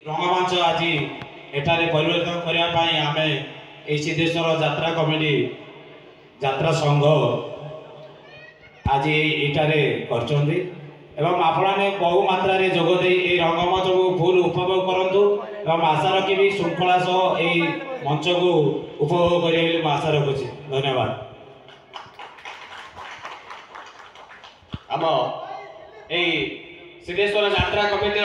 रंगमंच आज एठारे परिवर्तन करने आम सिद्धेश्वर यात्रा कमिटी यात्रा संघ आज ये आपने बहु मात्रा जोगदे रंगमंच को फुल उपभोग करूँ आशा रखी भी श्रृंखला सह यही मंच को उपभोग करेंगे आशा रखुच्छी। धन्यवाद। आम सिद्धेश्वर यात्रा कमिटी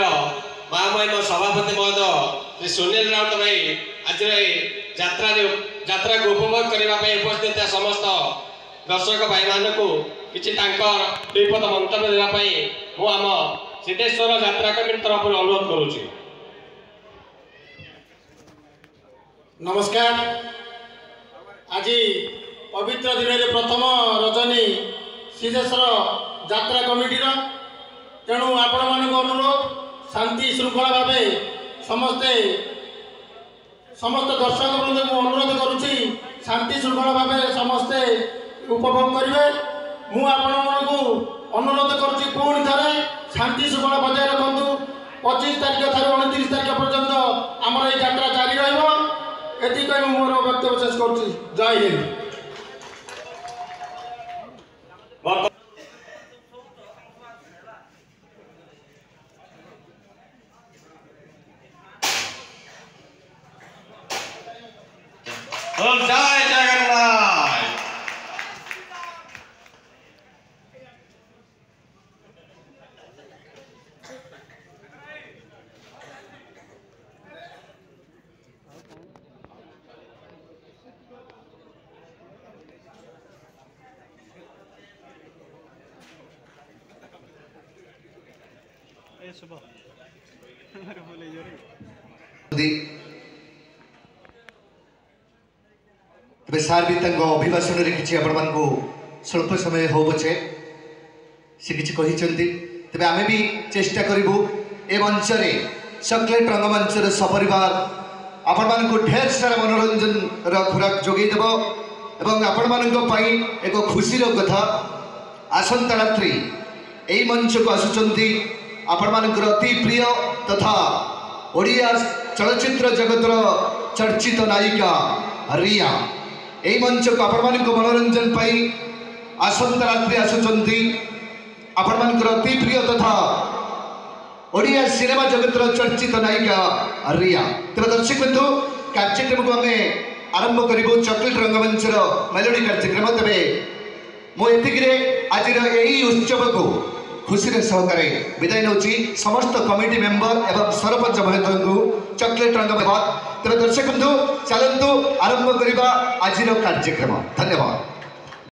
महामहिम सभापति महोदय श्री सुनील राउत भाई आज यात्रा को उपभोग करने उपस्थित समस्त दर्शक भाई मान को किसी दुईपद मंतव्य देवाई आम सिद्धेश्वर यात्रा कमिटी तरफ अनुरोध करुच्ची। नमस्कार। आज पवित्र दिन में प्रथम रजनी सिद्धेश्वर यात्रा कमिटी तेणु आपण मान अनुरोध शांति श्रृंखला भाव समस्त दर्शक वृंद को अनुरोध करुच्ची शांति श्रृंखला भाव समस्ते उपभोग करेंगे। मु आपण को अनुरोध करुच्ची पुणी थे शांति श्रृंखला बजाय रखु 25 तारीख ठार 29 तारीख पर्यंत आमर ये यात्रा जारी रही मोर वक्तव्य शेष करुच्ची। जय हिंद। जय जगन्नाथ। तेज सार भी अभिभाषण किसी आपण को स्वल्प समय हो पछे से किसी तेज आम भी चेष्टा करूँ ए मंच चॉकलेट रंगमंच सपरिवार आपण को ढेर सारा मनोरंजन खुराक जोगेदेव एवं आपण मान एक खुशी कथा आसंता रात्रि यही मंच को आसुंच आपण मानकर अति प्रिय तथा ओडिया चलचित्र जगतर चर्चित नायिका रिया यही मंच को आपण मनोरंजन आसंता रात्रि आसुंच आपण मानकर अति प्रिय तथा ओडिया सिनेमा जगतर चर्चित नायिका रिया। तेज दर्शक बंधु कार्यक्रम को आम आरंभ करूँ चॉकलेट रंगमंच मेलोडी कार्यक्रम। तेज मुझे आज यही उत्सव को खुशी सहकार विदाय नौ समस्त कमिटी मेंबर एवं सरपंच महोदय को चॉकलेट रंग। तेज दर्शक बंधु चलतु आरंभ करवा आज कार्यक्रम। धन्यवाद।